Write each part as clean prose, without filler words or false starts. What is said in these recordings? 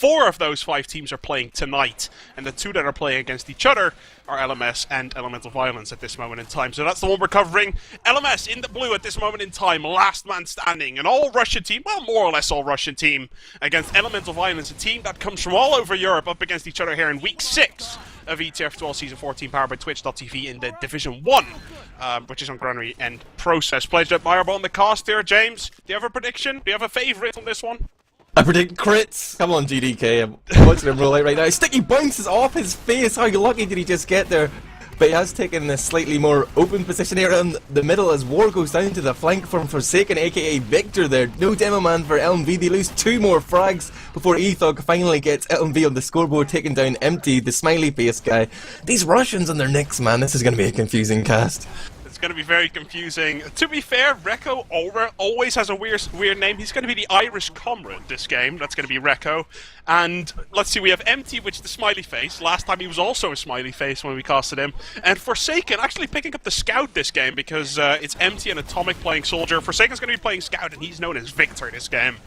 4 of those 5 teams are playing tonight, and the 2 that are playing against each other are LMS and Elemental Violence at this moment in time. So that's the one we're covering. LMS in the blue at this moment in time, last man standing. An all-Russian team, well, more or less all-Russian team, against Elemental Violence, a team that comes from all over Europe up against each other here in Week 6 of ETF2L Season 14, powered by Twitch.tv in the Division 1, which is on Granary and Process. Pledged Admirable on the cast here. James, do you have a prediction? Do you have a favourite on this one? I predict crits. Come on, GDK. I'm watching him roll out right now. Sticky bounces off his face. How lucky did he just get there? But he has taken a slightly more open position here in the middle as War goes down to the flank from Forsaken, aka Victor there. No demo man for LMV. They lose 2 more frags before Ethog finally gets LMV on the scoreboard, taking down Empty, the smiley face guy. These Russians and their nicks, man. This is going to be a confusing cast. It's going to be very confusing. To be fair, Reko always has a weird name. He's going to be the Irish comrade this game. That's going to be Reko. And let's see, we have Empty, which is the smiley face. Last time he was also a smiley face when we casted him. And Forsaken actually picking up the Scout this game because it's Empty and Atomic playing Soldier. Forsaken's going to be playing Scout, and he's known as Victor this game.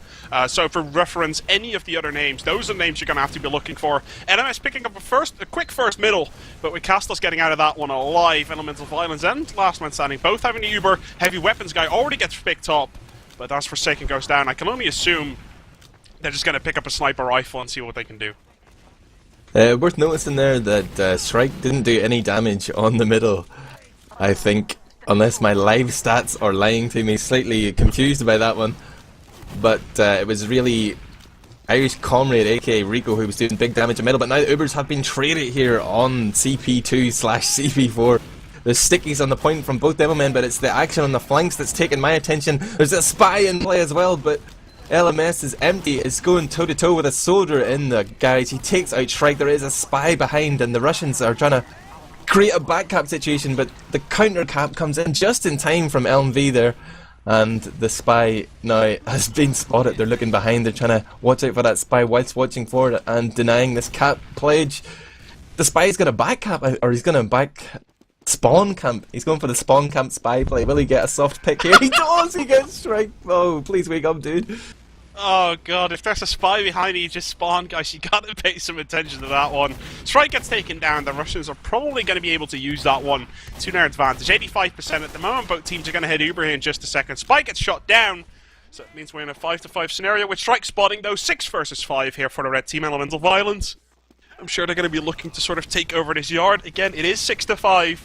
So for reference, any of the other names, those are the names you're going to have to be looking for. NMS picking up a quick first middle, but with Kastos getting out of that one alive, Elemental Violence and Last Man Standing both having the Uber. Heavy Weapons guy already gets picked up, but as Forsaken goes down, I can only assume they're just going to pick up a sniper rifle and see what they can do. Worth noticing there that Shrike didn't do any damage on the middle, I think, unless my live stats are lying to me. Slightly confused by that one. But it was really Irish Comrade, aka Reko, who was doing big damage in the middle. But now the Ubers have been traded here on CP2/CP4. There's stickies on the point from both demo men, but it's the action on the flanks that's taken my attention. There's a spy in play as well, but LMS is Empty, is going toe to toe with a soldier in the garage. He takes out Shrike. There is a spy behind, and the Russians are trying to create a backcap situation, but the counter cap comes in just in time from LMV there. And the spy now has been spotted. They're looking behind. They're trying to watch out for that spy whilst watching forward and denying this cap pledge. The spy's going to back cap, or he's going to back spawn camp. He's going for the spawn camp spy play. Will he get a soft pick here? He does! He gets Strike. Oh, please wake up, dude. Oh god, if there's a spy behind you, just spawn, guys. You gotta pay some attention to that one. Shrike gets taken down. The Russians are probably going to be able to use that one to their advantage. 85% at the moment. Both teams are going to head Uber here in just a second. Spy gets shot down, so it means we're in a 5-5 scenario with Shrike spotting, though. 6 versus 5 here for the red team, Elemental Violence. I'm sure they're going to be looking to sort of take over this yard. Again, it is 6-5.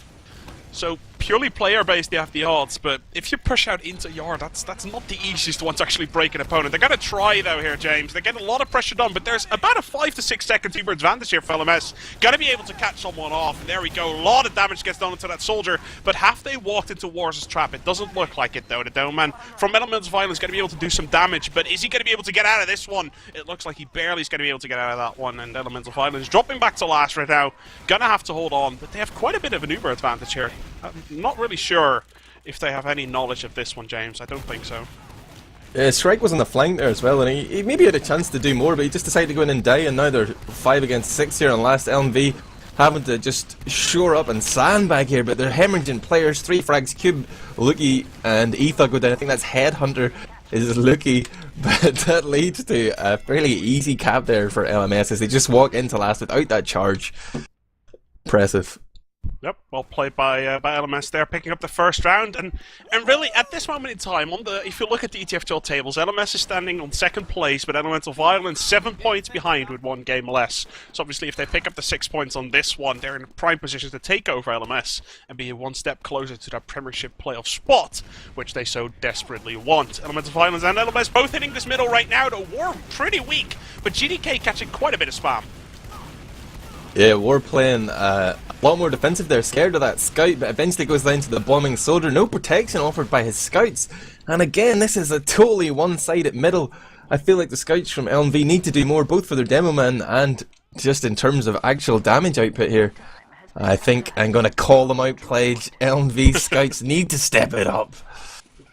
So purely player-based, they have the odds, but if you push out into yard, that's not the easiest one to actually break an opponent. They're going to try, though, here, James. They're getting a lot of pressure done, but there's about a 5 to 6 second Uber advantage here for LMS. Got to be able to catch someone off, and there we go. A lot of damage gets done to that soldier, but have they walked into Wars' trap? It doesn't look like it, though. The Dome Man from Elemental Violence is going to be able to do some damage, but is he going to be able to get out of this one? It looks like he barely is going to be able to get out of that one, and Elemental Violence dropping back to last right now. Gonna have to hold on, but they have quite a bit of an Uber advantage here. I'm not really sure if they have any knowledge of this one, James. I don't think so. Shrike was on the flank there as well, and he maybe had a chance to do more, but he just decided to go in and die, and now they're 5 against 6 here on last. LMV having to just shore up and sandbag here, but they're hemorrhaging players. 3 frags, Cube, Lucky, and Ether go down. I think that's Headhunter is Lucky, but that leads to a fairly easy cap there for LMS as they just walk into last without that charge. Impressive. Yep, well played by LMS there, picking up the first round, and really at this moment in time, if you look at the ETF2L tables, LMS is standing on 2nd place, but Elemental Violence 7 points behind with 1 game less. So obviously, if they pick up the 6 points on this one, they're in prime position to take over LMS and be 1 step closer to that Premiership playoff spot, which they so desperately want. Elemental Violence and LMS both hitting this middle right now. The War pretty weak, but GDK catching quite a bit of spam. Yeah, War playing a lot more defensive there, scared of that scout, but eventually goes down to the bombing soldier. No protection offered by his scouts. And again, this is a totally one-sided middle. I feel like the scouts from LMV need to do more, both for their demo man and just in terms of actual damage output here. I think I'm going to call them out, Pledge. LMV scouts need to step it up.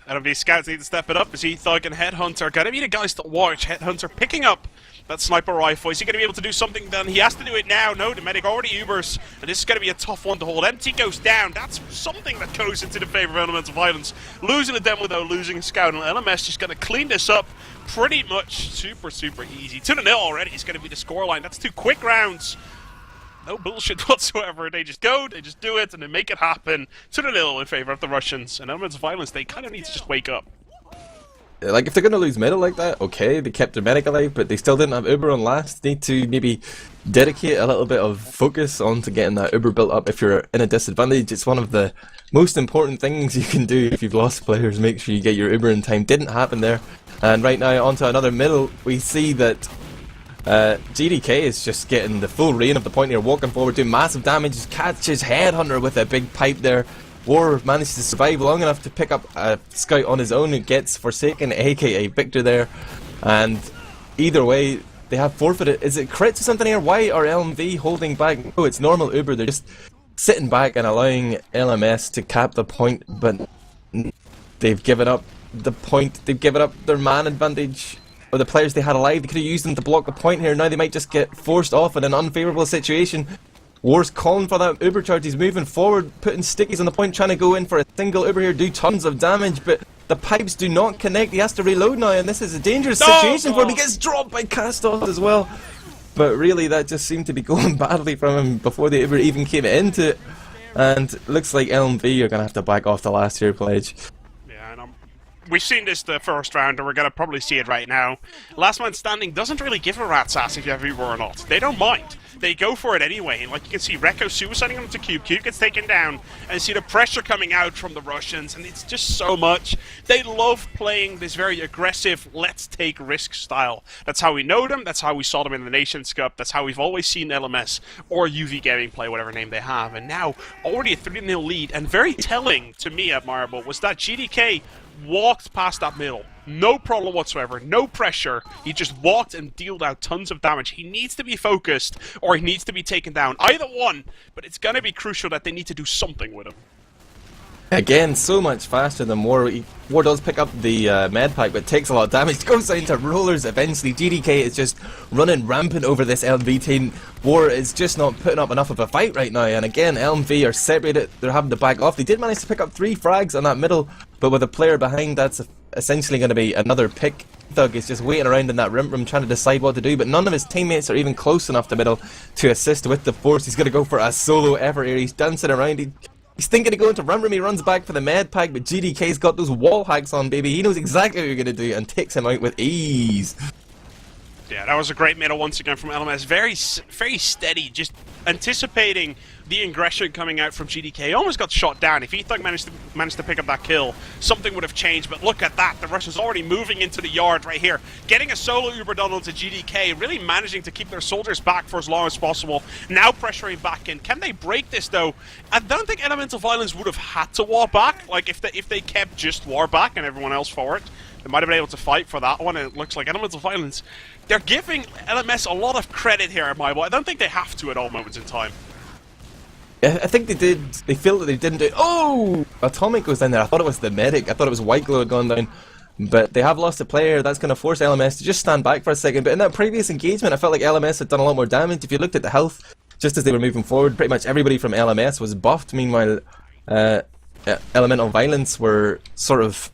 LMV scouts need to step it up as Ethog and Headhunter are going to be the guys to watch. Headhunter picking up that sniper rifle. Is he going to be able to do something then? He has to do it now. No, the medic already Ubers, and this is going to be a tough one to hold. Empty goes down. That's something that goes into the favor of Elemental Violence. Losing a demo though, losing a scout, and LMS just going to clean this up pretty much super easy. 2-0 already is going to be the scoreline. That's 2 quick rounds. No bullshit whatsoever. They just go, they just do it, and they make it happen. 2-0 in favor of the Russians. And Elemental Violence, they kind of need to just wake up. Like, if they're going to lose middle like that, okay, they kept their medic alive, but they still didn't have Uber on last. Need to maybe dedicate a little bit of focus onto getting that Uber built up if you're in a disadvantage. It's one of the most important things you can do if you've lost players. Make sure you get your Uber in time. Didn't happen there. And right now, onto another middle, we see that GDK is just getting the full reign of the point here, walking forward, doing massive damage, catches Headhunter with a big pipe there. War manages to survive long enough to pick up a scout on his own, who gets Forsaken, aka Victor there, and either way they have forfeited. Is it crits or something here? Why are LMV holding back? Oh, it's normal Uber, they're just sitting back and allowing LMS to cap the point, but they've given up the point, they've given up their man advantage, or the players they had alive. They could have used them to block the point here. Now they might just get forced off in an unfavourable situation. War's calling for that Uber charge, he's moving forward, putting stickies on the point, trying to go in for a single Uber here, do tons of damage, but the pipes do not connect. He has to reload now, and this is a dangerous situation for him. He gets dropped by Kastos as well. But really, that just seemed to be going badly from him before the Uber even came into it. And looks like LMV are going to have to back off the last year pledge. Yeah, and we've seen this the first round, and we're going to probably see it right now. Last man standing doesn't really give a rat's ass if you have Uber or not. They don't mind. They go for it anyway, and like you can see Reko suiciding onto Cube. Cube gets taken down, and you see the pressure coming out from the Russians, and it's just so much. They love playing this very aggressive, let's take risk style. That's how we know them, that's how we saw them in the Nations Cup, that's how we've always seen LMS or UV Gaming play, whatever name they have. And now, already a 3-0 lead, and very telling to me, Admirable, was that GDK walked past that middle. No problem whatsoever, no pressure. He just walked and dealt out tons of damage. He needs to be focused, or he needs to be taken down. Either one, but it's going to be crucial that they need to do something with him. Again, so much faster than War. War does pick up the med pack, but takes a lot of damage. Goes down to rollers eventually. GDK is just running rampant over this LMV team. War is just not putting up enough of a fight right now, and again, LMV are separated. They're having to back off. They did manage to pick up 3 frags on that middle, but with a player behind, that's essentially going to be another pick. Thug is just waiting around in that room trying to decide what to do, but none of his teammates are even close enough to middle to assist with the force. He's going to go for a solo effort here. He's dancing around. He's thinking of going to run room. He runs back for the med pack, but GDK's got those wall hacks on, baby. He knows exactly what you're going to do and takes him out with ease. Yeah, that was a great middle once again from LMS. Very steady, just anticipating the aggression coming out from GDK. Almost got shot down. If Ethug managed to pick up that kill, something would have changed. But look at that. The Russians already moving into the yard right here. Getting a solo Uber done onto GDK. Really managing to keep their soldiers back for as long as possible. Now pressuring back in. Can they break this though? I don't think Elemental Violence would have had to war back. Like if they kept just war back and everyone else forward, they might have been able to fight for that one. And it looks like Elemental Violence, they're giving LMS a lot of credit here, I don't think they have to at all moments in time. Yeah, I think they did. They feel that they didn't do. Oh! Atomic goes down there. I thought it was the medic. I thought it was White Glow had gone down. But they have lost a player. That's going to force LMS to just stand back for a second. But in that previous engagement, I felt like LMS had done a lot more damage. If you looked at the health, just as they were moving forward, pretty much everybody from LMS was buffed. Meanwhile, Elemental Violence were sort of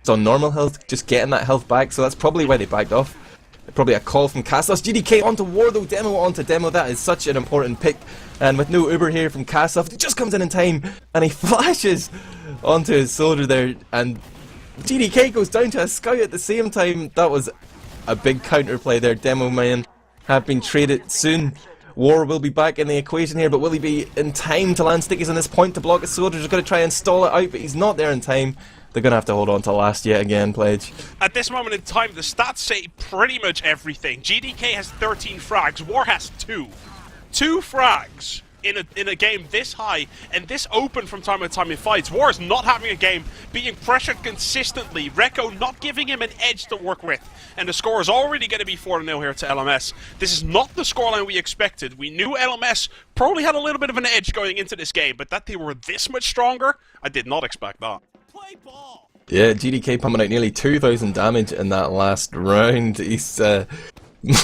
on normal health, just getting that health back. So that's probably why they backed off. Probably a call from Kastos. GDK onto War though, demo onto demo. That is such an important pick. And with no Uber here from Kastos, he just comes in time and he flashes onto his soldier there. And GDK goes down to a scout at the same time. That was a big counterplay there. Demo man have been traded soon. War will be back in the equation here, but will he be in time to land stickies on this point to block his soldiers? Are going to try and stall it out, but he's not there in time. They're going to have to hold on to last yet again, Pledge. At this moment in time, the stats say pretty much everything. GDK has 13 frags, War has 2. 2 frags in a game this high and this open from time to time in fights. War is not having a game, being pressured consistently. Reko not giving him an edge to work with. And the score is already going to be 4-0 here to LMS. This is not the scoreline we expected. We knew LMS probably had a little bit of an edge going into this game, but that they were this much stronger, I did not expect that. Yeah, GDK pumping out nearly 2,000 damage in that last round. He's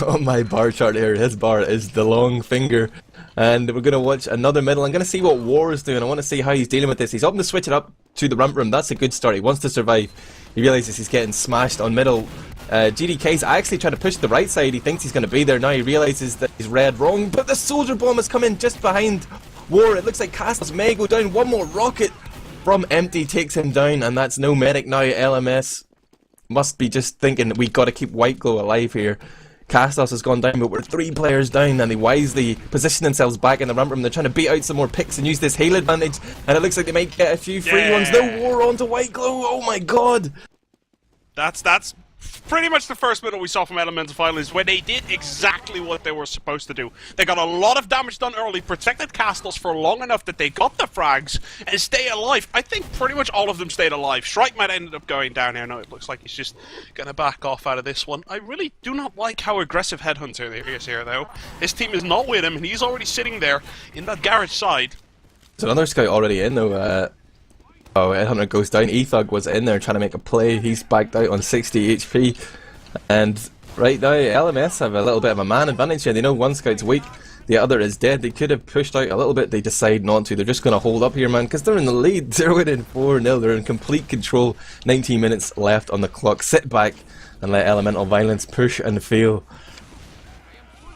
on my bar chart here, his bar is the long finger. And we're going to watch another middle. I'm going to see what War is doing. I want to see how he's dealing with this. He's opting to switch it up to the ramp room. That's a good start. He wants to survive. He realizes he's getting smashed on middle. GDK's actually trying to push the right side. He thinks he's going to be there. Now he realizes that he's read wrong. But the soldier bomb has come in just behind War. It looks like Kastos may go down. One more rocket from Empty takes him down. And that's no medic now. LMS must be just thinking we got to keep White Glow alive here. Kastos has gone down, but we're 3 players down, and they wisely position themselves back in the ramp room. They're trying to beat out some more picks and use this hail advantage, and it looks like they might get a few free ones. No, War onto White Glow. Oh my god! That's pretty much the first middle we saw from Elemental Violence, where they did exactly what they were supposed to do. They got a lot of damage done early, protected Kastos for long enough that they got the frags and stay alive. I think pretty much all of them stayed alive. Shrike might end up going down here. No, it looks like he's just going to back off out of this one. I really do not like how aggressive Headhunter he is here, though. His team is not with him, and he's already sitting there in that garage side. There's another scout already in, though. Oh, Headhunter goes down. Ethug was in there trying to make a play. He's backed out on 60 HP. And right now, LMS have a little bit of a man advantage here. They know one scout's weak, the other is dead. They could have pushed out a little bit. They decide not to. They're just going to hold up here, man, because they're in the lead. They're winning 4-0. They're in complete control. 19 minutes left on the clock. Sit back and let Elemental Violence push and fail.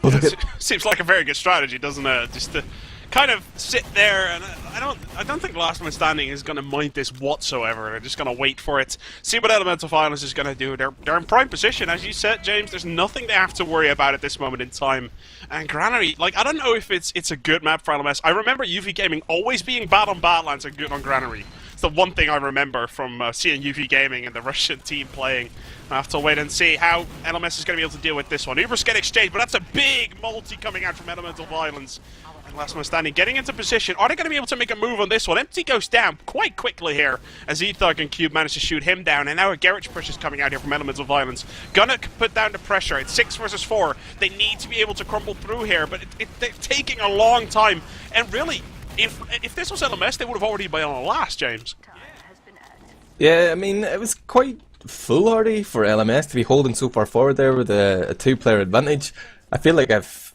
Yeah, seems like a very good strategy, doesn't it? Just to kind of sit there, and I don't think Last Man Standing is going to mind this whatsoever. They're just going to wait for it, see what Elemental Violence is going to do. They're in prime position, as you said, James. There's nothing they have to worry about at this moment in time. And Granary, like, I don't know if it's a good map for LMS. I remember UV Gaming always being bad on Badlands and good on Granary. It's the one thing I remember from seeing UV Gaming and the Russian team playing. I have to wait and see how LMS is going to be able to deal with this one. Ubers get exchanged, but that's a big multi coming out from Elemental Violence. And Last Man Standing getting into position. Are they going to be able to make a move on this one? Empty goes down quite quickly here as Ethug and Cube manage to shoot him down. And now a garage push is coming out here from Elemental Violence. Gonna put down the pressure. It's 6 versus 4. They need to be able to crumble through here, but they're taking a long time. And really, if this was LMS, they would have already been on the last, James. Yeah, I mean, it was quite foolhardy for LMS to be holding so far forward there with a 2-player advantage. I feel like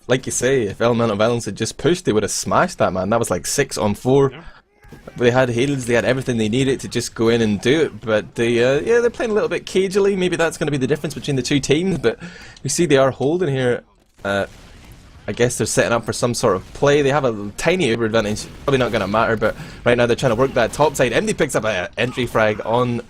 like you say, if Elemental Violence had just pushed, they would have smashed that, man. That was like 6 on 4. Yeah. They had heals, they had everything they needed to just go in and do it, but they're playing a little bit cagily. Maybe that's going to be the difference between the two teams, but you see they are holding here. I guess they're setting up for some sort of play. They have a tiny Uber advantage, probably not going to matter, but right now they're trying to work that top side. MD picks up an entry frag on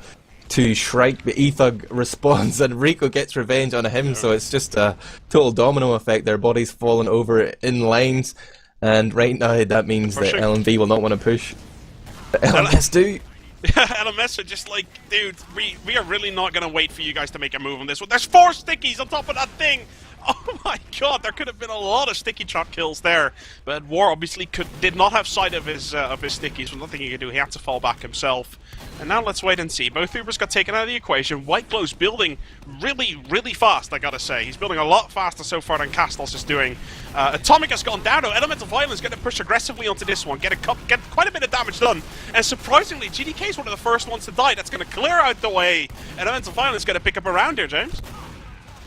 to Shrike, but Ethug responds and reko gets revenge on him, so it's just a total domino effect. Their bodies falling over in lines, and right now that means that LMV will not want to push. But LMS do. LMS are just like, dude, we are really not going to wait for you guys to make a move on this one. There's 4 stickies on top of that thing! Oh my god, there could have been a lot of sticky trap kills there, but War obviously did not have sight of his stickies, so nothing he could do. He had to fall back himself. And now let's wait and see. Both Ubers got taken out of the equation. White Glow's building really, really fast, I gotta say. He's building a lot faster so far than Kastos is doing. Atomic has gone down, though. Elemental Violence going to push aggressively onto this one, get quite a bit of damage done. And surprisingly, GDK is one of the first ones to die. That's going to clear out the way. Elemental Violence going to pick up a round here, James.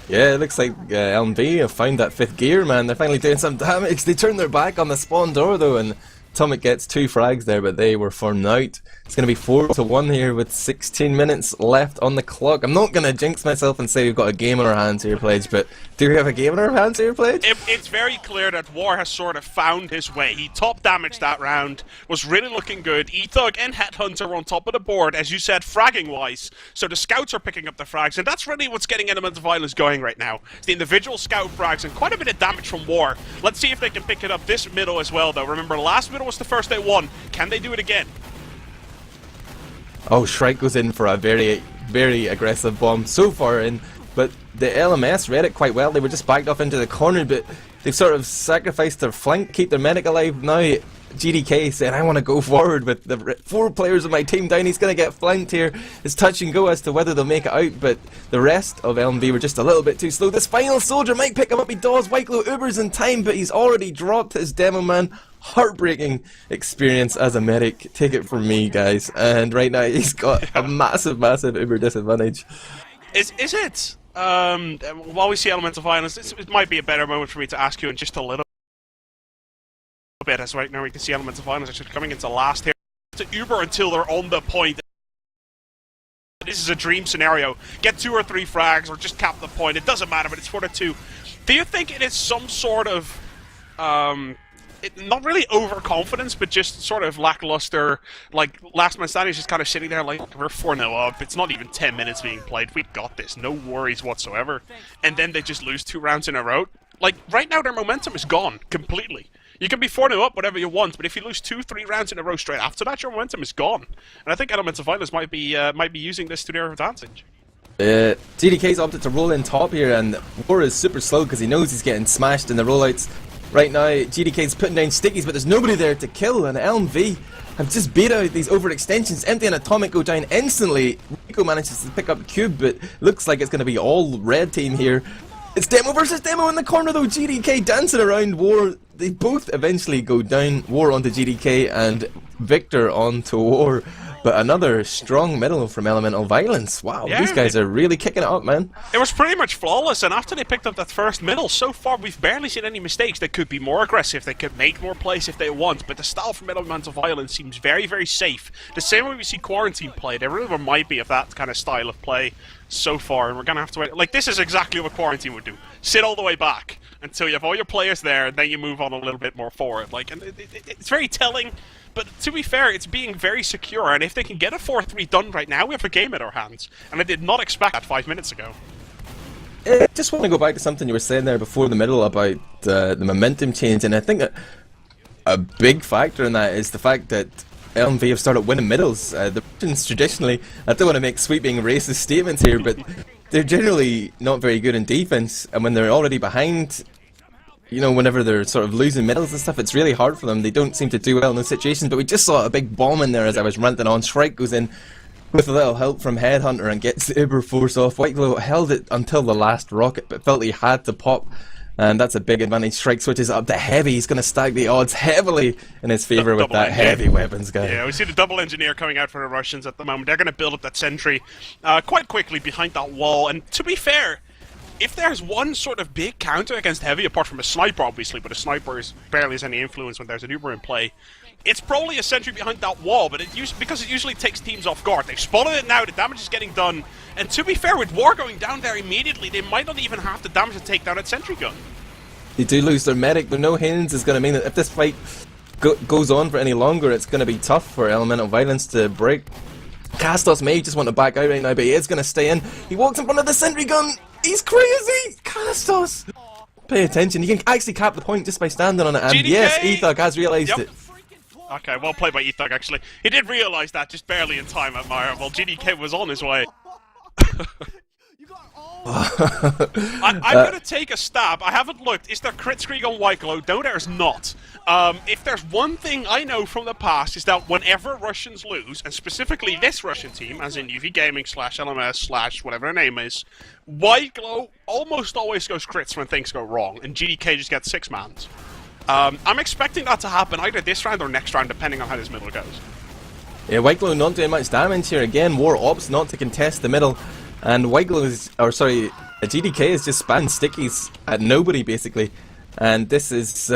Yeah, it looks like LMV have found that 5th gear, man. They're finally doing some damage. They turn their back on the spawn door, though, and Atomic gets 2 frags there, but they were formed out. It's going to be 4-1 here with 16 minutes left on the clock. I'm not going to jinx myself and say we've got a game on our hands here, Pledge, but do we have a game on our hands here, Pledge? It's very clear that War has sort of found his way. He top damaged that round, was really looking good. Ethug and Headhunter were on top of the board, as you said, fragging-wise. So the scouts are picking up the frags, and that's really what's getting Elemental Violence going right now. It's the individual scout frags and quite a bit of damage from War. Let's see if they can pick it up this middle as well, though. Remember, last middle was the first they won. Can they do it again? Oh, Shrike goes in for a very, very aggressive bomb. So far in, but the LMS read it quite well. They were just backed off into the corner, but they've sort of sacrificed their flank, keep their medic alive. Now GDK saying, I want to go forward with the 4 players of my team down. He's going to get flanked here. It's touch and go as to whether they'll make it out, but the rest of LMV were just a little bit too slow. This final soldier might pick him up. He does. White Glow Ubers in time, but he's already dropped his demo man. Heartbreaking experience as a medic. Take it from me, guys. And right now he's got a massive Uber disadvantage. Is it? while we see elements of violence, it might be a better moment for me to ask you in just a little bit, as right now we can see elements of violence actually coming into last here. To Uber until they're on the point. This is a dream scenario. Get 2 or 3 frags, or just cap the point. It doesn't matter, but it's 4-2. Do you think it is some sort of, not really overconfidence, but just sort of lackluster, like, last man standing is just kind of sitting there like, we're 4-0 up, it's not even 10 minutes being played, we got this, no worries whatsoever. And then they just lose 2 rounds in a row? Like, right now their momentum is gone, completely. You can be 4-0 up, whatever you want, but if you lose 2-3 rounds in a row straight after that, your momentum is gone. And I think Elements of Violence might be using this to their advantage. GDK's opted to roll in top here, and War is super slow because he knows he's getting smashed in the rollouts. Right now, GDK's putting down stickies, but there's nobody there to kill, and LMV have just beat out these overextensions. Empty and Atomic go down instantly. Reko manages to pick up Cube, but looks like it's going to be all red team here. It's Demo versus Demo in the corner though. GDK dancing around War. They both eventually go down. War onto GDK and Victor onto War. But another strong middle from Elemental Violence. Wow, yeah, these guys are really kicking it up, man. It was pretty much flawless, and after they picked up that first middle, so far we've barely seen any mistakes. They could be more aggressive, they could make more plays if they want, but the style from Elemental Violence seems very, very safe. The same way we see Quarantine play, there really might be of that kind of style of play so far, and we're going to have to wait. Like, this is exactly what Quarantine would do. Sit all the way back until you have all your players there, and then you move on a little bit more forward. Like, and it's very telling. But to be fair, it's being very secure, and if they can get a 4-3 done right now, we have a game in our hands. And I did not expect that 5 minutes ago. I just want to go back to something you were saying there before the middle about the momentum change, and I think a big factor in that is the fact that LMV have started winning middles. The Russians traditionally, I don't want to make sweeping racist statements here, but they're generally not very good in defense, and when they're already behind, you know, whenever they're sort of losing middles and stuff, it's really hard for them. They don't seem to do well in those situations, but we just saw a big bomb in there as I was ranting on. Shrike goes in with a little help from Headhunter and gets the Uber Force off. Whiteglow held it until the last rocket, but felt he had to pop, and that's a big advantage. Shrike switches up to heavy. He's going to stack the odds heavily in his favour with that heavy weapons guy. Yeah, we see the double engineer coming out for the Russians at the moment. They're going to build up that sentry quite quickly behind that wall, and to be fair, if there's one sort of big counter against heavy, apart from a sniper obviously, but a sniper barely has any influence when there's an Uber in play, it's probably a sentry behind that wall, but because it usually takes teams off guard. They've spotted it now, the damage is getting done, and to be fair, with War going down there immediately, they might not even have the damage to take down that sentry gun. They do lose their medic, but no Hins is going to mean that if this fight goes on for any longer, it's going to be tough for Elemental Violence to break. Kastos may just want to back out right now, but he is going to stay in. He walks in front of the sentry gun. He's crazy! Kastos! Pay attention, you can actually cap the point just by standing on it, and GDK! yes, Ethug has realised it. Okay, well played by Ethug actually. He did realise that just barely in time, Admirable. GDK was on his way. I'm going to take a stab. I haven't looked. Is there crit streak on Whiteglow? No, there's not. If there's one thing I know from the past is that whenever Russians lose, and specifically this Russian team, as in UV Gaming / LMS / whatever their name is, Whiteglow almost always goes crits when things go wrong, and GDK just gets 6-mans. I'm expecting that to happen either this round or next round, depending on how this middle goes. Yeah, Whiteglow not doing much damage here again. War opts not to contest the middle. And Whiteglow is, or sorry, GDK is just spammed stickies at nobody basically, and this is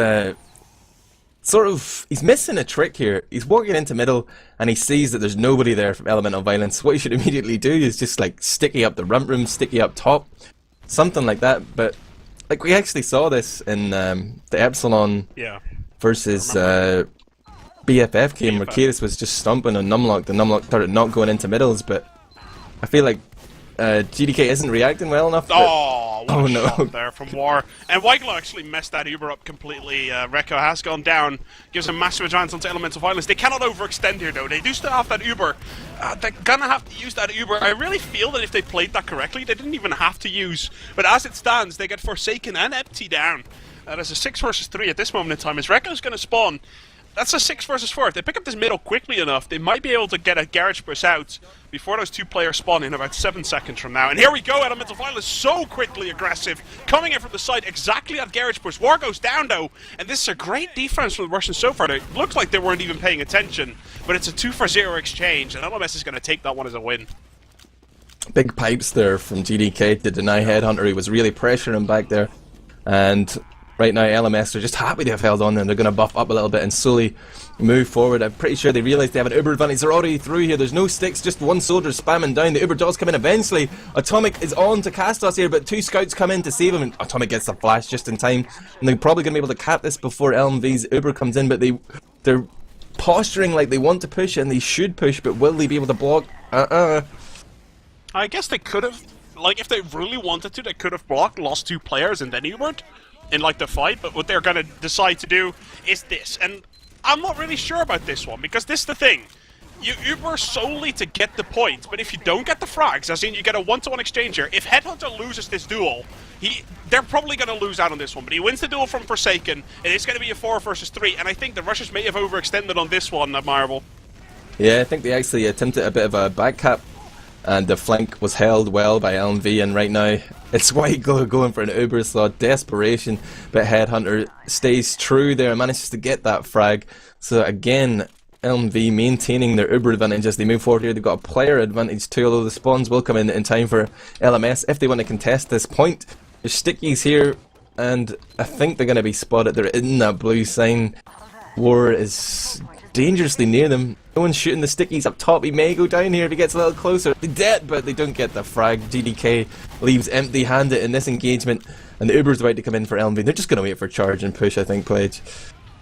sort of, he's missing a trick here. He's walking into middle and he sees that there's nobody there from Elemental Violence. What he should immediately do is just like sticky up the rump room, sticky up top, something like that. But like we actually saw this in the Epsilon versus BFF game where Kastos was just stomping on Numlock. The Numlock started not going into middles, but I feel like GDK isn't reacting well enough. Oh no! Shot there from War. And Whiteglow actually messed that Uber up completely. Reko has gone down, gives a massive advance onto Elemental Violence. They cannot overextend here though. They do still have that Uber. They're gonna have to use that Uber. I really feel that if they played that correctly, they didn't even have to use. But as it stands, they get Forsaken and Empty down. There's a 6 versus 3 at this moment in time. As Reko's gonna spawn. That's a 6 versus 4. If they pick up this middle quickly enough, they might be able to get a Garage Burst out before those 2 players spawn in about 7 seconds from now. And here we go, Elemental Violence so quickly aggressive, coming in from the side exactly at Garage Burst. War goes down though, and this is a great defense from the Russians so far. It looks like they weren't even paying attention, but it's a 2-for-0 exchange, and LMS is going to take that one as a win. Big pipes there from GDK to deny Headhunter. He was really pressuring him back there. And right now LMS are just happy to have held on, and they're going to buff up a little bit and slowly move forward. I'm pretty sure they realise they have an Uber advantage. They're already through here. There's no sticks, just one soldier spamming down. The Uber does come in eventually. Atomic is on to Kastos here, but 2 scouts come in to save him, and Atomic gets the flash just in time. And they're probably going to be able to cap this before LMV's Uber comes in, but they're posturing like they want to push, and they should push, but will they be able to block? I guess they could have, like, if they really wanted to, they could have blocked, lost 2 players, and then Ubered in, like, the fight, but what they're going to decide to do is this. And I'm not really sure about this one, because this is the thing. You Uber solely to get the point, but if you don't get the frags, as in you get a 1-to-1 exchange here, if Headhunter loses this duel, they're probably going to lose out on this one, but he wins the duel from Forsaken, and it's going to be a 4 versus 3, and I think the Russians may have overextended on this one, Admirable. Yeah, I think they actually attempted a bit of a back cap, and the flank was held well by LMV, and right now it's White Glow going for an Uber slot. Desperation, but Headhunter stays true there and manages to get that frag. So again, LMV maintaining their Uber advantage as they move forward here. They've got a player advantage too, although the spawns will come in time for LMS if they want to contest this point. There's stickies here, and I think they're going to be spotted. They're in that blue sign. War is dangerously near them. No one's shooting the stickies up top. He may go down here if he gets a little closer. They're dead, but they don't get the frag. GDK leaves empty-handed in this engagement, and the Uber's about to come in for LMV. They're just going to wait for charge and push, I think, Pledge.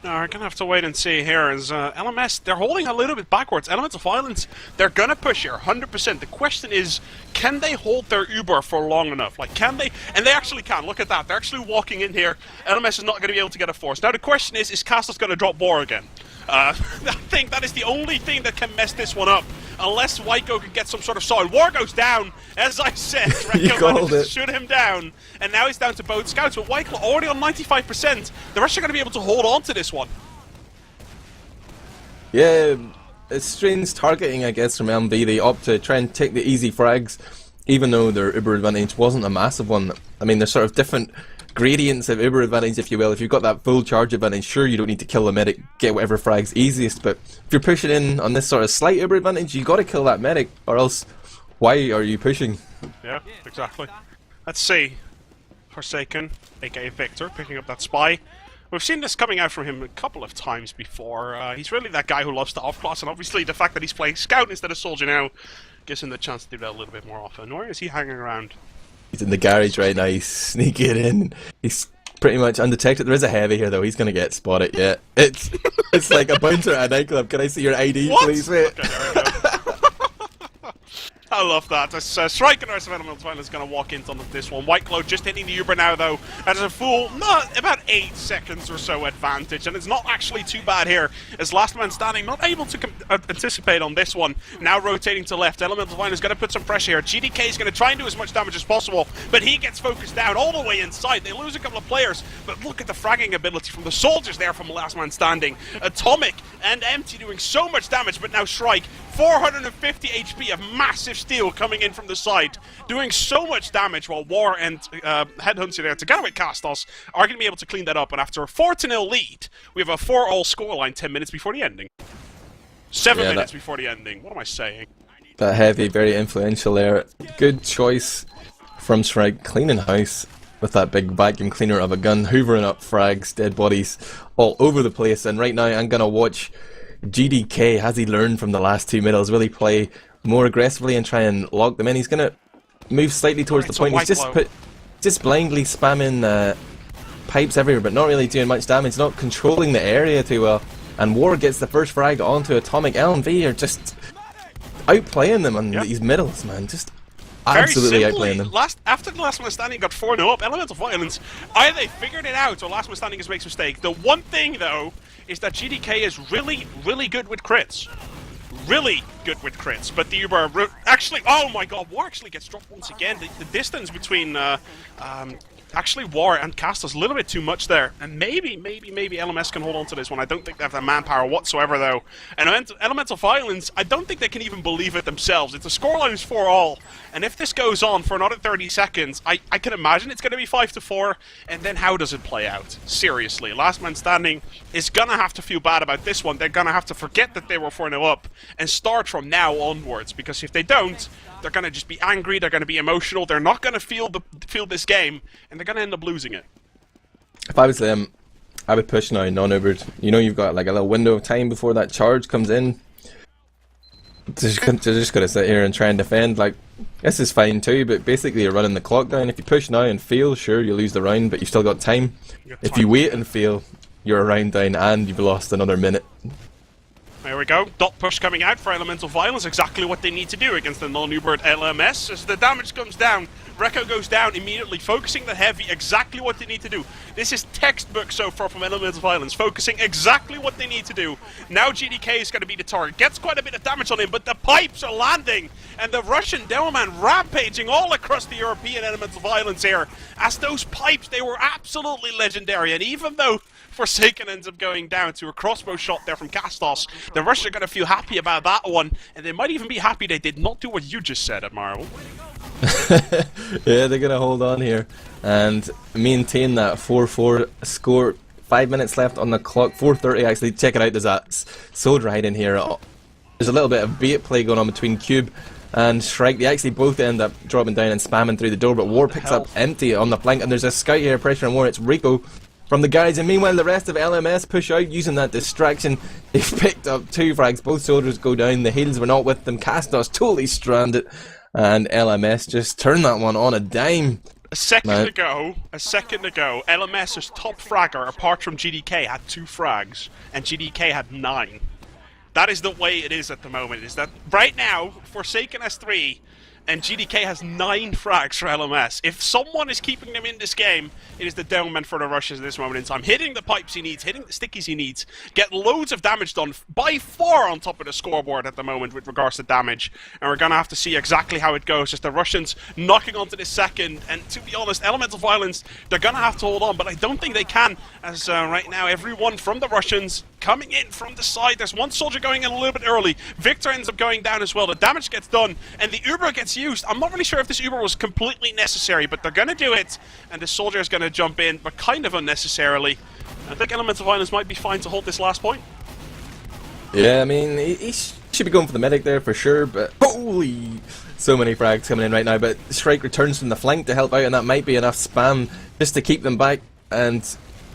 No, we're going to have to wait and see here as LMS, they're holding a little bit backwards. Elements of Violence, they're going to push here, 100%. The question is, can they hold their Uber for long enough? Like, can they? And they actually can. Look at that. They're actually walking in here. LMS is not going to be able to get a force. Now, the question is Kastos going to drop War again? I think that is the only thing that can mess this one up. Unless Waiko can get some sort of solid. War goes down, as I said. Reko manages to shoot him down. And now he's down to both scouts. But Waiko already on 95%. The rest are going to be able to hold on to this one. Yeah, it's strange targeting, I guess, from LMV. They opt to try and take the easy frags, even though their Uber advantage wasn't a massive one. I mean, there's sort of different gradients of Uber advantage, if you will. If you've got that full charge advantage, sure, you don't need to kill the medic, get whatever frag's easiest, but if you're pushing in on this sort of slight Uber advantage, you got to kill that medic, or else why are you pushing? Yeah, exactly. Let's see. Forsaken, aka Victor, picking up that spy. We've seen this coming out from him a couple of times before. He's really that guy who loves to off-class, and obviously the fact that he's playing Scout instead of Soldier now gives him the chance to do that a little bit more often. Where is he hanging around? He's in the garage right now, he's sneaking in. He's pretty much undetected. There is a heavy here though, he's going to get spotted, yeah. It's like a bouncer at a nightclub. Can I see your ID, please, mate? Okay, there we go. I love that. Shrike and Earth of Elemental Violence is going to walk into this one. White Glow just hitting the Uber now, though. That is a full, not about 8 seconds or so advantage, and it's not actually too bad here, as Last Man Standing not able to anticipate on this one. Now rotating to left. Elemental Violence is going to put some pressure here. GDK is going to try and do as much damage as possible, but he gets focused down all the way inside. They lose a couple of players, but look at the fragging ability from the soldiers there from Last Man Standing. Atomic and Empty doing so much damage, but now Shrike, 450 HP of massive steel coming in from the side, doing so much damage, while War and Headhunter there, together with Kastos, are going to be able to clean that up. And after a 4-0 lead, we have a 4-all scoreline 10 minutes before the ending. 7 minutes before the ending. What am I saying? That heavy, very influential there. Good choice from Shrike, cleaning house with that big vacuum cleaner of a gun, hoovering up frags, dead bodies all over the place. And right now I'm going to watch GDK. Has he learned from the last 2 middles? Will he play more aggressively and try and lock them in? He's going to move slightly towards the point. He's just blindly spamming pipes everywhere, but not really doing much damage, not controlling the area too well. And War gets the first frag onto Atomic. LMV are just outplaying them on these middles, man. Just absolutely outplaying them. After the Last Man Standing got 4-0 up, Elemental Violence, either they figured it out or Last Man Standing just makes a mistake. The one thing, though, is that GDK is really, really good with crits. Really good with crits, but the Uber actually, oh my god, War actually gets dropped once again. The distance between Actually, War and Kastos a little bit too much there, and maybe LMS can hold on to this one. I don't think they have the manpower whatsoever, though. And Elemental Violence, I don't think they can even believe it themselves. It's a scoreline is 4-all, and if this goes on for another 30 seconds, I can imagine it's going to be 5-4, and then how does it play out? Seriously, Last Man Standing is going to have to feel bad about this one. They're going to have to forget that they were 4-0 up and start from now onwards, because if they don't, they're going to just be angry, they're going to be emotional, they're not going to feel this game, and they're going to end up losing it. If I was them, I would push now non-Ubered. You know you've got like a little window of time before that charge comes in. They're just going to sit here and try and defend. Like, this is fine too, but basically you're running the clock down. If you push now and fail, sure, you lose the round, but you've still got time. If you wait and fail, you're a round down and you've lost another minute. There we go. Dot push coming out for Elemental Violence. Exactly what they need to do against the non-Ubered LMS. As the damage comes down, Reko goes down immediately, focusing the heavy. Exactly what they need to do. This is textbook so far from Elemental Violence, focusing exactly what they need to do. Now GDK is going to be the target. Gets quite a bit of damage on him, but the pipes are landing, and the Russian Demoman rampaging all across the European Elemental Violence here. As those pipes, they were absolutely legendary, and even though Forsaken ends up going down to a crossbow shot there from Kastos, the Russians are going to feel happy about that one, and they might even be happy they did not do what you just said, Admirable. Yeah, they're going to hold on here and maintain that 4-4 score. 5 minutes left on the clock, 4:30 actually. Check it out, there's a soldier hiding here. There's a little bit of bait play going on between Cube and Shrike. They actually both end up dropping down and spamming through the door, but War picks up empty on the flank, and there's a scout here, pressure on War. It's reko from the guys, and meanwhile the rest of LMS push out using that distraction. They've picked up 2 frags, both soldiers go down, the heals were not with them, Kastos totally stranded, and LMS just turned that one on a dime. A second ago, LMS's top fragger, apart from GDK, had 2 frags, and GDK had 9. That is the way it is at the moment, is that right now, Forsaken has 3, and GDK has 9 frags for LMS. If someone is keeping them in this game, it is the Demoman for the Russians at this moment in time. Hitting the pipes he needs, hitting the stickies he needs, get loads of damage done, by far on top of the scoreboard at the moment with regards to damage. And we're going to have to see exactly how it goes. Just the Russians knocking onto this second, and to be honest, Elemental Violence, they're going to have to hold on, but I don't think they can, as right now everyone from the Russians coming in from the side. There's one soldier going in a little bit early. Victor ends up going down as well. The damage gets done, and the Uber gets used. I'm not really sure if this Uber was completely necessary, but they're going to do it, and the soldier is going to jump in, but kind of unnecessarily. I think Elemental Violence might be fine to hold this last point. Yeah, I mean, he should be going for the medic there for sure, but holy, so many frags coming in right now. But Shrike returns from the flank to help out, and that might be enough spam just to keep them back. And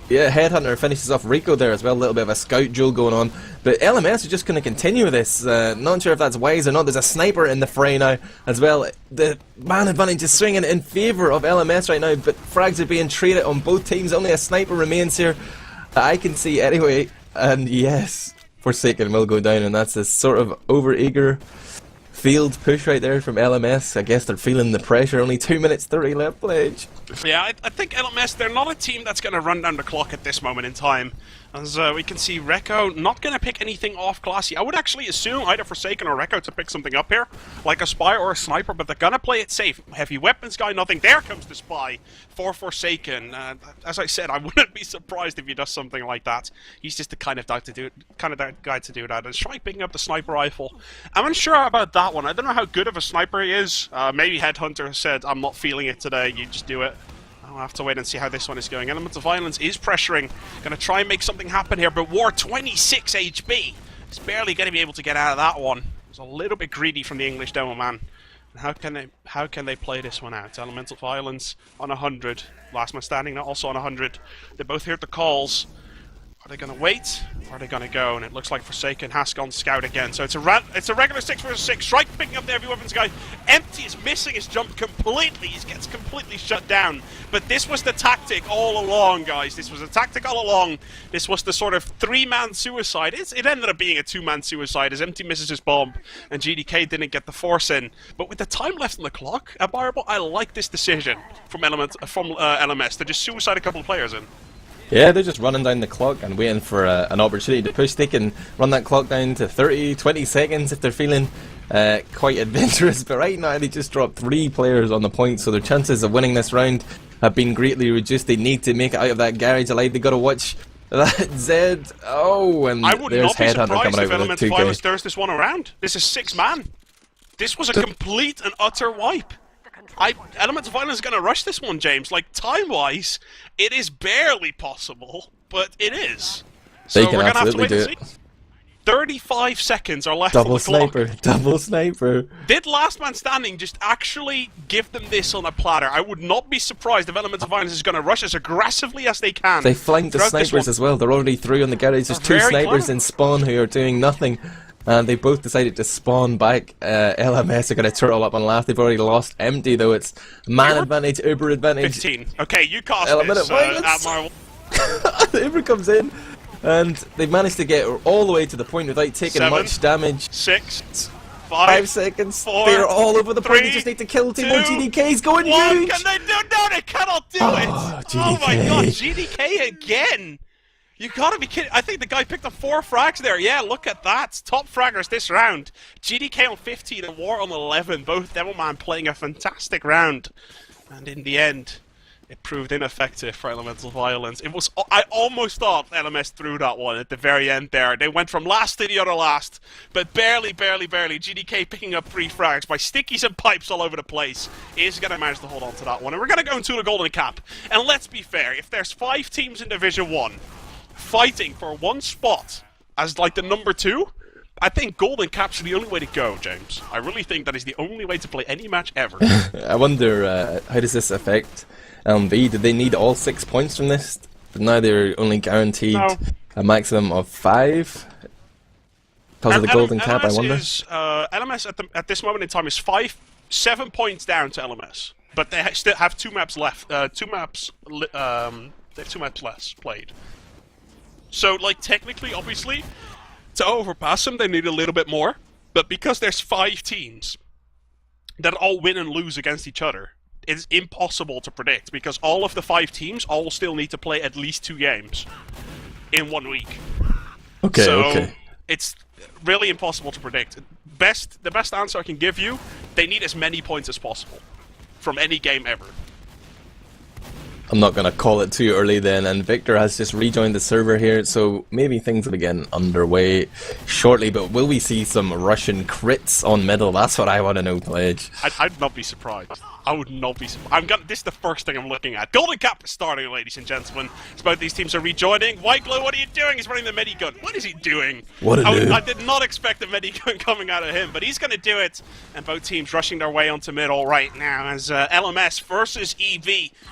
yeah, Headhunter finishes off reko there as well, a little bit of a scout duel going on. But LMS is just going to continue this. Not sure if that's wise or not. There's a sniper in the fray now as well. The man advantage is swinging in favour of LMS right now, but frags are being traded on both teams. Only a sniper remains here that I can see anyway. And yes, Forsaken will go down, and that's a sort of over-eager field push right there from LMS. I guess they're feeling the pressure. Only 2 minutes 30 left pledge. Yeah, I think LMS, they're not a team that's going to run down the clock at this moment in time. As we can see, Reko not going to pick anything off classy. I would actually assume either Forsaken or Reko to pick something up here, like a Spy or a Sniper, but they're going to play it safe. Heavy weapons guy, nothing. There comes the Spy for Forsaken. As I said, I wouldn't be surprised if he does something like that. He's just the kind of guy to do that. And Shrike picking up the Sniper rifle. I'm unsure about that one. I don't know how good of a sniper he is. Maybe Headhunter said, I'm not feeling it today, you just do it. I'll have to wait and see how this one is going. Elemental Violence is pressuring. Going to try and make something happen here, but War 26 HP. He's barely going to be able to get out of that one. It's a little bit greedy from the English Demo Man. And how can they play this one out? Elemental Violence on 100. Last Man Standing also on 100. They both heard the calls. Are they going to wait, or are they going to go? And it looks like Forsaken has gone scout again. So it's a regular 6 versus 6. Shrike picking up the heavy weapons guy. Empty is missing his jump completely. He gets completely shut down. But this was the tactic all along, guys. This was a tactic all along. This was the sort of 3-man suicide. It ended up being a 2-man suicide as Empty misses his bomb and GDK didn't get the force in. But with the time left on the clock, Admirable, I like this decision from LMS to just suicide a couple of players in. Yeah, they're just running down the clock and waiting for an opportunity to push. They can run that clock down to 30, 20 seconds if they're feeling quite adventurous. But right now they just dropped 3 players on the point, so their chances of winning this round have been greatly reduced. They need to make it out of that garage alive. They got to watch that Zed. Oh, and I would there's not be Headhunter surprised coming if out Element with a of 2K. Violence turns this one around. This is 6-man. This was a complete and utter wipe. Elements of Violence is going to rush this one, James. Like, time-wise, it is barely possible, but it is. So They can we're going to have to absolutely wait do and see. 35 seconds are left Double on the sniper, clock. double sniper. Did Last Man Standing just actually give them this on a platter? I would not be surprised if Elements of Violence is going to rush as aggressively as they can. They flanked the throughout this snipers one. as well. They're already through on the garage. There's They're two very snipers clever. in spawn who are doing nothing. And they both decided to spawn back. LMS are going to turtle up on last. They've already lost empty, though. It's man advantage, Uber advantage. 15. Okay, you cast Element this, of Violence. Admirable. Uber comes in. And they've managed to get all the way to the point without taking 7, much damage. 6, 5 seconds. 4, They're all over the point. 3, They just need to kill two more 2, GDKs. Going 1. huge. Can they do? No, they cannot do it. Oh my GDK. god, GDK again. You gotta be kidding. I think the guy picked up 4 frags there. Yeah, look at that. Top fraggers this round. GDK on 15 and War on 11. Both Devilman playing a fantastic round. And in the end, it proved ineffective for Elemental Violence. It was. I almost thought LMS threw that one at the very end there. They went from last to the other last, but barely. GDK picking up 3 frags by stickies and pipes all over the place is going to manage to hold on to that one. And we're going to go into the Golden Cap. And let's be fair, if there's 5 teams in Division 1 fighting for one spot as like the number 2, I think Golden Cap's the only way to go, James. I really think that is the only way to play any match ever. I wonder, how does this affect LMV? Did they need all 6 points from this? But now they're only guaranteed a maximum of 5 because of the Golden Cap, I wonder. LMS at this moment in time is 7 points down to LMS, but they still have 2 maps left. They have 2 maps less played. So, like, technically, obviously, to overpass them, they need a little bit more. But because there's 5 teams that all win and lose against each other, it's impossible to predict, because all of the 5 teams all still need to play at least 2 games in 1 week. Okay, So okay. it's really impossible to predict. The best answer I can give you, they need as many points as possible from any game ever. I'm not going to call it too early then, and Victor has just rejoined the server here, so maybe things will be getting underway shortly, but will we see some Russian crits on middle? That's what I want to know, Pledge. I'd not be surprised. I would not be surprised. This is the first thing I'm looking at. Golden Cap is starting, ladies and gentlemen. As both these teams are rejoining. White Glow, what are you doing? He's running the minigun. What is he doing? What a noob. I did not expect a minigun coming out of him, but he's going to do it. And both teams rushing their way onto middle right now as LMS versus EV.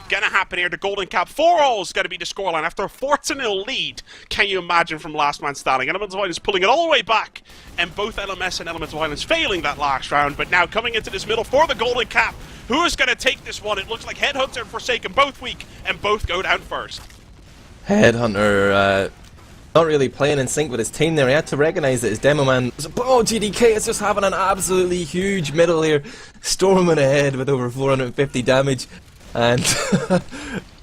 Going to happen here. The Golden Cap 4-0 is going to be the scoreline after a 4-0 lead. Can you imagine from Last Man Standing? Elemental Violence pulling it all the way back. And both LMS and Elemental Violence failing that last round. But now coming into this middle for the Golden Cap. Who is going to take this one? It looks like Headhunter and Forsaken both weak, and both go down first. Headhunter, not really playing in sync with his team there. He had to recognise that his demo man... Oh, GDK is just having an absolutely huge middle here. Storming ahead with over 450 damage. And...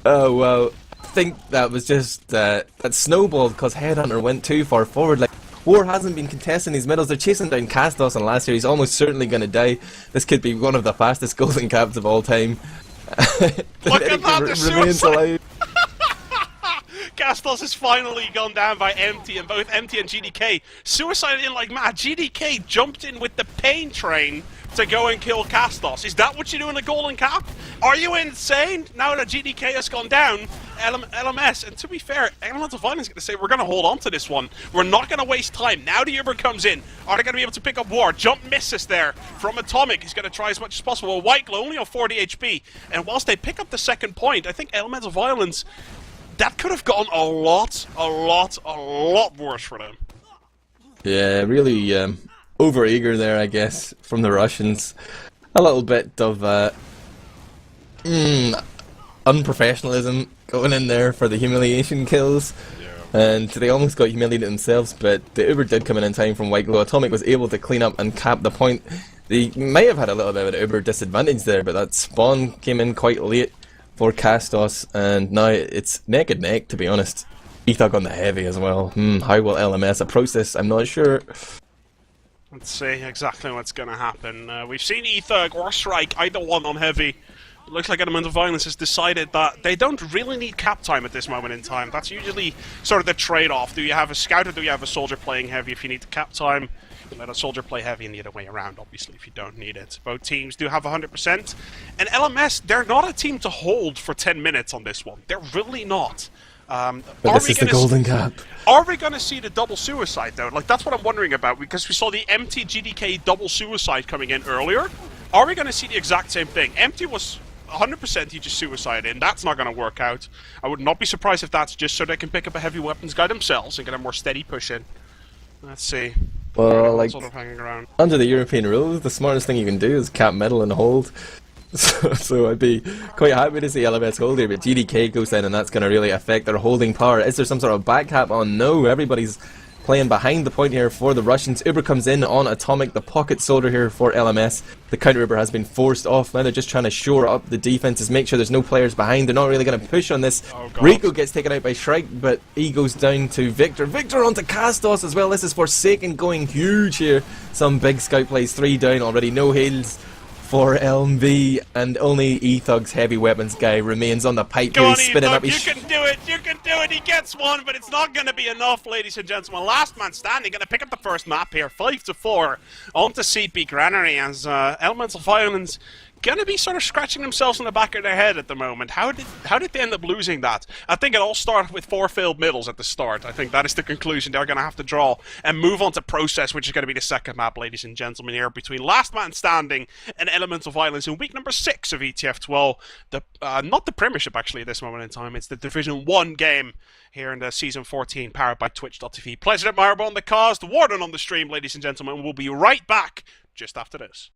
oh, wow. I think that was just... that snowballed because Headhunter went too far forward. Like, War hasn't been contesting these middles. They're chasing down Kastos, and last year he's almost certainly going to die. This could be one of the fastest Golden Caps of all time. Look at that, the remains suicide! alive. Kastos has finally gone down by Empty, and both Empty and GDK suicided in like mad. GDK jumped in with the pain train to go and kill Kastos. Is that what you do in the Golden Cap? Are you insane? Now that GDK has gone down, LMS, and to be fair, Elemental Violence is going to say, we're going to hold on to this one. We're not going to waste time. Now the Uber comes in. Are they going to be able to pick up War? Jump misses there from Atomic. He's going to try as much as possible. White Glow only on 40 HP. And whilst they pick up the second point, I think Elemental Violence, that could have gone a lot worse for them. Yeah, really over-eager there, I guess, from the Russians. A little bit of unprofessionalism going in there for the humiliation kills. And they almost got humiliated themselves, but the Uber did come in time from White Glow. Atomic was able to clean up and cap the point. They may have had a little bit of an Uber disadvantage there, but that spawn came in quite late for Kastos, and now it's neck and neck, to be honest. Ethog on the heavy as well. How will LMS approach this? I'm not sure. Let's see exactly what's going to happen. We've seen Ethog or Shrike, either one on heavy. It looks like Elemental Violence has decided that they don't really need cap time at this moment in time. That's usually sort of the trade-off. Do you have a scout or do you have a soldier playing heavy? If you need the cap time, you let a soldier play heavy and the other way around, obviously, if you don't need it. Both teams do have 100%. And LMS, they're not a team to hold for 10 minutes on this one. They're really not. But this is the golden cap. Are we going to see the double suicide, though? Like, that's what I'm wondering about, because we saw the empty GDK double suicide coming in earlier. Are we going to see the exact same thing? Empty was 100% he just suicide in. That's not going to work out. I would not be surprised if that's just so they can pick up a heavy weapons guy themselves and get a more steady push in. Let's see. Well, like, sort of hanging around. Under the European rules, the smartest thing you can do is cap middle and hold. So I'd be quite happy to see LMS hold here, but GDK goes in and that's going to really affect their holding power. Is there some sort of back cap on? No, everybody's playing behind the point here for the Russians. Uber comes in on Atomic, the pocket soldier here for LMS. The counter Uber has been forced off. Now they're just trying to shore up the defenses, make sure there's no players behind. They're not really going to push on this. Reko gets taken out by Shrike, but he goes down to Victor. Victor onto Kastos as well. This is Forsaken going huge here. Some big scout plays, 3 down already. No heals for LMV, and only E-Thug's heavy weapons guy remains on the pipe. Go on, spinning up. You can do it, you can do it, he gets one, but it's not going to be enough, ladies and gentlemen. Last man standing, going to pick up the first map here, 5-4, on to CP Granary, as Elemental Violence going to be sort of scratching themselves in the back of their head at the moment. How did they end up losing that? I think it all started with 4 failed middles at the start. I think that is the conclusion they're going to have to draw and move on to Process, which is going to be the second map, ladies and gentlemen, here between Last Man Standing and Elemental Violence in week number 6 of ETF2L. Not the Premiership, actually, at this moment in time. It's the Division 1 game here in the Season 14, powered by Twitch.tv. Pleasure Admirable on the cast, Warden on the stream, ladies and gentlemen. We'll be right back just after this.